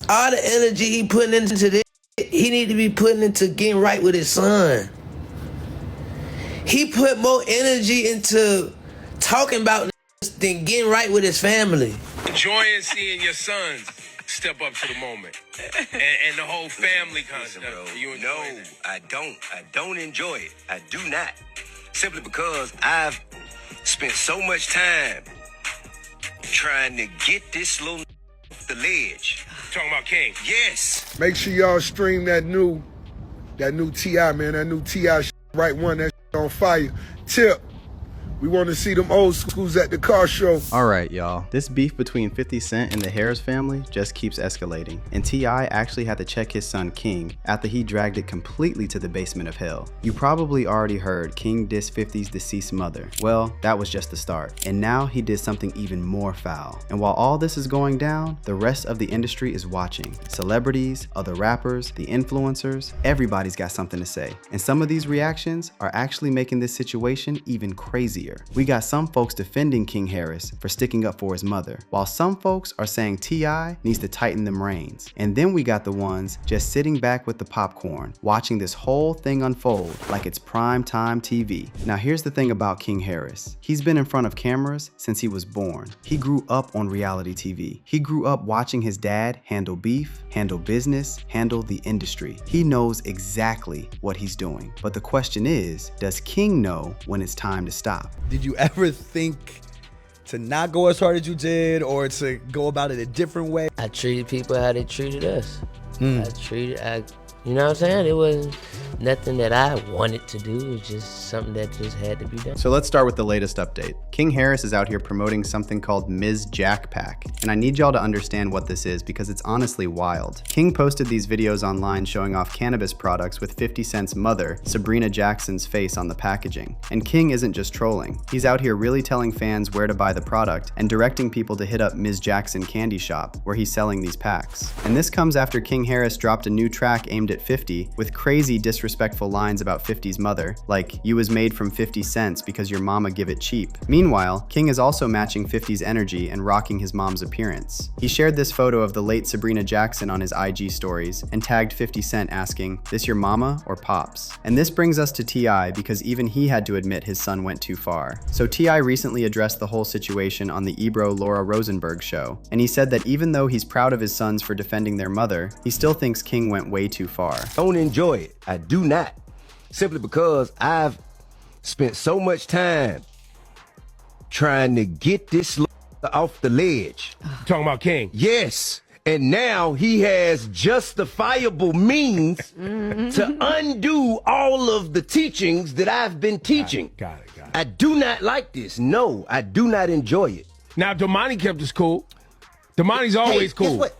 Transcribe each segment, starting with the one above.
All the energy he putting into this, he need to be putting into getting right with his son. He put more energy into talking about than getting right with his family. Enjoying seeing your sons step up to the moment. And the whole family concept. No, I don't enjoy it. I do not. Simply because I've spent so much time trying to get this little off the ledge. Talking about King? Yes. Make sure y'all stream that new T.I., man. That new T.I. right one. That on fire. Tip. We want to see them old schools at the car show. Alright, y'all. This beef between 50 Cent and the Harris family just keeps escalating. And T.I. actually had to check his son King after he dragged it completely to the basement of hell. You probably already heard King diss 50's deceased mother. Well, that was just the start. And now he did something even more foul. And while all this is going down, the rest of the industry is watching. Celebrities, other rappers, the influencers, everybody's got something to say. And some of these reactions are actually making this situation even crazier. We got some folks defending King Harris for sticking up for his mother, while some folks are saying T.I. needs to tighten them reins. And then we got the ones just sitting back with the popcorn, watching this whole thing unfold like it's prime time TV. Now here's the thing about King Harris. He's been in front of cameras since he was born. He grew up on reality TV. He grew up watching his dad handle beef, handle business, handle the industry. He knows exactly what he's doing. But the question is, does King know when it's time to stop? Did you ever think to not go as hard as you did, or to go about it a different way? I treated people how they treated us. You know what I'm saying? It wasn't nothing that I wanted to do. It was just something that just had to be done. So let's start with the latest update. King Harris is out here promoting something called Ms. Jack Pack. And I need y'all to understand what this is because it's honestly wild. King posted these videos online showing off cannabis products with 50 Cent's mother, Sabrina Jackson's face on the packaging. And King isn't just trolling. He's out here really telling fans where to buy the product and directing people to hit up Ms. Jackson Candy Shop, where he's selling these packs. And this comes after King Harris dropped a new track aimed at 50 with crazy disrespectful lines about 50's mother, like "you was made from 50 cents because your mama give it cheap." Meanwhile, King is also matching 50's energy and rocking his mom's appearance. He shared this photo of the late Sabrina Jackson on his IG stories and tagged 50 Cent asking, "This your mama or pops?" And this brings us to T.I. because even he had to admit his son went too far. So T.I. recently addressed the whole situation on the Ebro Laura Rosenberg show, and he said that even though he's proud of his sons for defending their mother, he still thinks King went way too far. Don't enjoy it. I do not. Simply because I've spent so much time trying to get this off the ledge. Talking about King? Yes. And now he has justifiable means to undo all of the teachings that I've been teaching. Got it. I do not like this. No, I do not enjoy it. Now, Damani kept us cool. Damani's always cool. Guess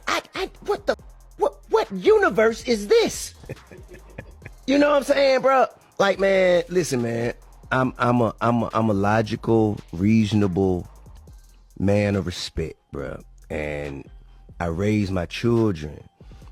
what universe is this? You know what I'm saying, bro? Like, man, listen, man. I'm a logical, reasonable man of respect, bro. And I raise my children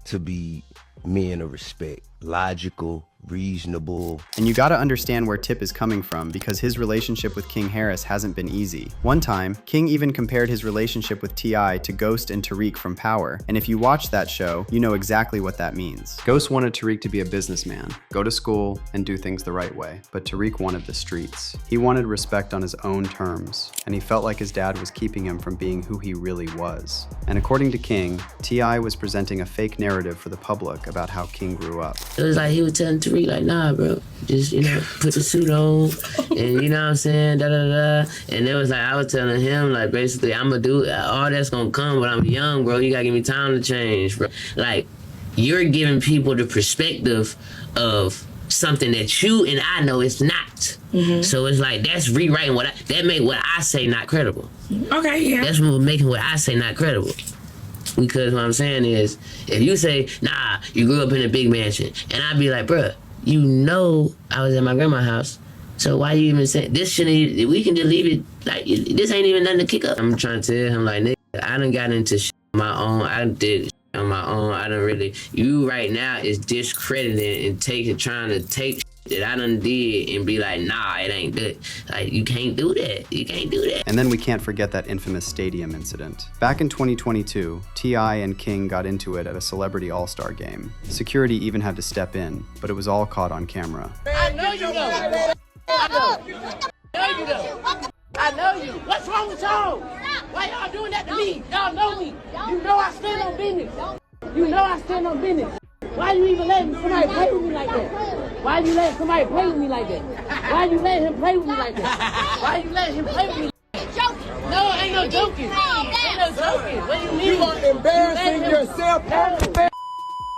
to be men of respect, logical, reasonable. And you gotta understand where Tip is coming from because his relationship with King Harris hasn't been easy. One time, King even compared his relationship with T.I. to Ghost and Tariq from Power. And if you watch that show, you know exactly what that means. Ghost wanted Tariq to be a businessman, go to school, and do things the right way. But Tariq wanted the streets. He wanted respect on his own terms, and he felt like his dad was keeping him from being who he really was. And according to King, T.I. was presenting a fake narrative for the public about how King grew up. It was like he was telling Tariq, like, nah, bro, just, put the suit on, and you know what I'm saying, da-da-da. And it was like, I was telling him, like, basically, I'm gonna do all that's gonna come, but I'm young, bro. You gotta give me time to change, bro. Like, you're giving people the perspective of something that you and I know it's not. So it's like, that's rewriting that make what I say not credible. Okay, yeah. That's what making what I say not credible. Because what I'm saying is, if you say, nah, you grew up in a big mansion, and I'd be like, bruh, you know I was at my grandma's house, so why you even say, this shouldn't, we can just leave it, like, this ain't even nothing to kick up. I'm trying to tell him, like, nigga, I done got into shit on my own, I did shit on my own, I done really, you right now is discrediting and trying to take that I done did and be like, nah, it ain't good. Like, you can't do that. You can't do that. And then we can't forget that infamous stadium incident. Back in 2022, T.I. and King got into it at a Celebrity All-Star game. Security even had to step in, but it was all caught on camera. I know you know. I know you know. I know you. What's wrong with y'all? Why y'all doing that to me? Y'all know me. You know I stand on business. You know I stand on business. Why you even letting somebody play with me like that? Why you letting somebody play with me like that? Why you letting him play with me like that? Why you letting him play with me? No, ain't no joking. Ain't no joking. What do you mean? You are embarrassing yourself.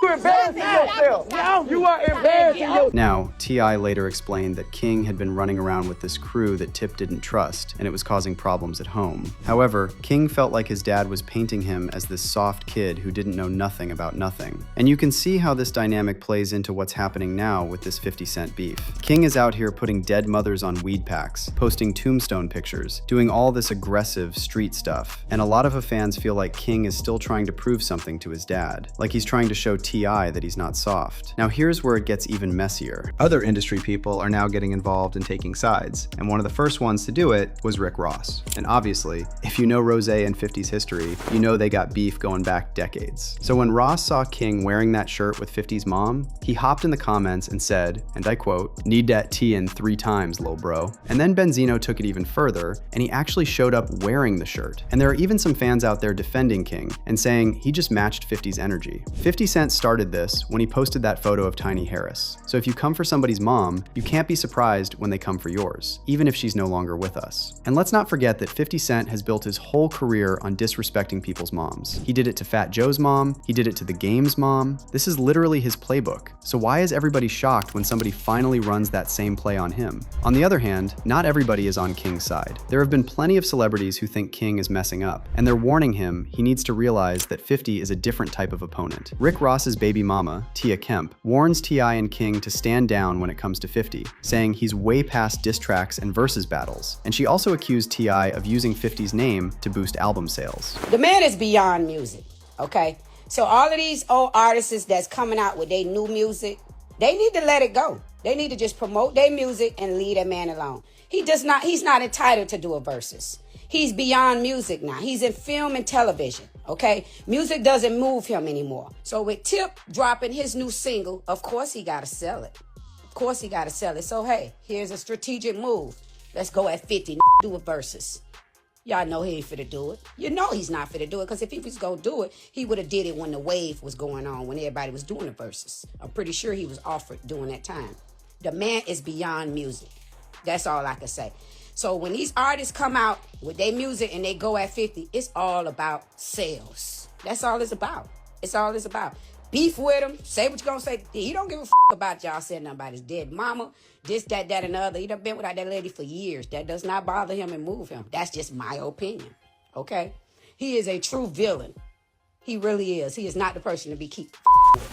You are embarrassing yourself. You are embarrassing yourself. Now, T.I. later explained that King had been running around with this crew that Tip didn't trust, and it was causing problems at home. However, King felt like his dad was painting him as this soft kid who didn't know nothing about nothing. And you can see how this dynamic plays into what's happening now with this 50 Cent beef. King is out here putting dead mothers on weed packs, posting tombstone pictures, doing all this aggressive street stuff. And a lot of the fans feel like King is still trying to prove something to his dad, like he's trying to show T.I. that he's not soft. Now here's where it gets even messier. Other industry people are now getting involved and taking sides, and one of the first ones to do it was Rick Ross. And obviously, if you know Rose and 50's history, you know they got beef going back decades. So when Ross saw King wearing that shirt with 50's mom, he hopped in the comments and said, and I quote, "Need that T in 3 times, lil bro." And then Benzino took it even further, and he actually showed up wearing the shirt. And there are even some fans out there defending King and saying he just matched 50's energy. 50 Cent started this when he posted that photo of Tiny Harris. So if you come for somebody's mom, you can't be surprised when they come for yours, even if she's no longer with us. And let's not forget that 50 Cent has built his whole career on disrespecting people's moms. He did it to Fat Joe's mom, he did it to The Game's mom. This is literally his playbook. So why is everybody shocked when somebody finally runs that same play on him? On the other hand, not everybody is on King's side. There have been plenty of celebrities who think King is messing up, and they're warning him he needs to realize that 50 is a different type of opponent. Rick Ross's baby mama, Tia Kemp, warns T.I. and King to stand down when it comes to 50, saying he's way past diss tracks and versus battles. And she also accused T.I. of using 50's name to boost album sales. The man is beyond music, okay? So all of these old artists that's coming out with their new music, they need to let it go. They need to just promote their music and leave that man alone. He's not entitled to do a versus. He's beyond music now. He's in film and television, okay? Music doesn't move him anymore. So with Tip dropping his new single, of course he got to sell it. Of course he got to sell it. So, hey, here's a strategic move. Let's go at 50, do a versus. Y'all know he ain't finna do it. You know he's not finna do it, because if he was gonna do it, he would have did it when the wave was going on, when everybody was doing the verses. I'm pretty sure he was offered during that time. The man is beyond music. That's all I can say. So when these artists come out with their music and they go at 50, it's all about sales. That's all it's about. It's all it's about. Beef with him. Say what you're going to say. He don't give a about y'all saying nothing about his dead mama. This, that, and the other. He done been without that lady for years. That does not bother him and move him. That's just my opinion. Okay? He is a true villain. He really is. He is not the person to be keep.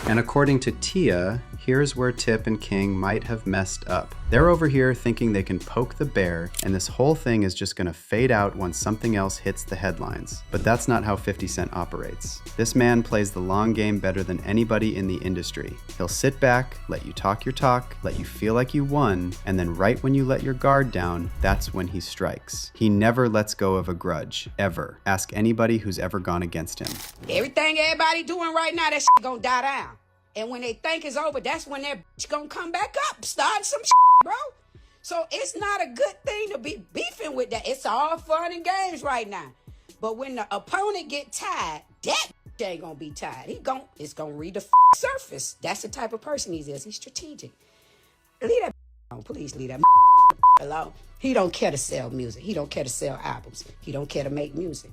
And according to Tia, here's where Tip and King might have messed up. They're over here thinking they can poke the bear, and this whole thing is just gonna fade out once something else hits the headlines. But that's not how 50 Cent operates. This man plays the long game better than anybody in the industry. He'll sit back, let you talk your talk, let you feel like you won, and then right when you let your guard down, that's when he strikes. He never lets go of a grudge, ever. Ask anybody who's ever gone against him. Everything everybody doing right now, that shit gonna die down. And when they think it's over, that's when that bitch gonna come back up, start some shit, bro. So it's not a good thing to be beefing with that. It's all fun and games right now. But when the opponent get tired, that ain't gonna be tired. It's gonna read the surface. That's the type of person he is. He's strategic. Leave that alone. Please leave that alone. He don't care to sell music. He don't care to sell albums. He don't care to make music.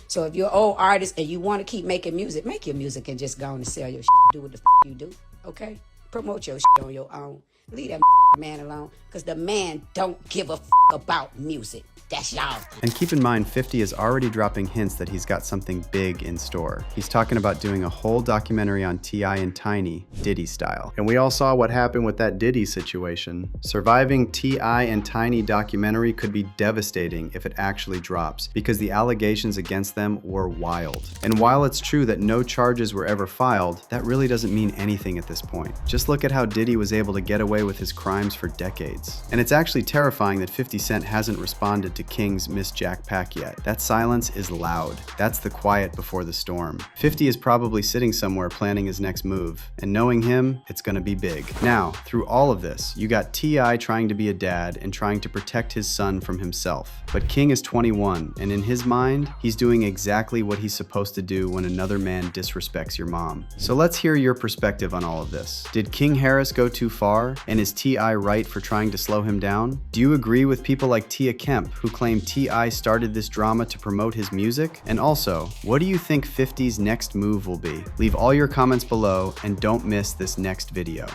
So if you're an old artist and you want to keep making music, make your music and just go on and sell your shit. Do what the you do, okay? Promote your shit on your own. Leave that man alone, because the man don't give a about music. That's y'all. And keep in mind, 50 is already dropping hints that he's got something big in store. He's talking about doing a whole documentary on T.I. and Tiny, Diddy style. And we all saw what happened with that Diddy situation. Surviving T.I. and Tiny documentary could be devastating if it actually drops, because the allegations against them were wild. And while it's true that no charges were ever filed, that really doesn't mean anything at this point. Just Just look at how Diddy was able to get away with his crimes for decades. And it's actually terrifying that 50 Cent hasn't responded to King's Miss Jack Pack yet. That silence is loud. That's the quiet before the storm. 50 is probably sitting somewhere planning his next move, and knowing him, it's gonna be big. Now, through all of this, you got T.I. trying to be a dad and trying to protect his son from himself. But King is 21, and in his mind, he's doing exactly what he's supposed to do when another man disrespects your mom. So let's hear your perspective on all of this. Did King Harris go too far, and is T.I. right for trying to slow him down? Do you agree with people like Tia Kemp, who claim T.I. started this drama to promote his music? And also, what do you think 50's next move will be? Leave all your comments below, and don't miss this next video.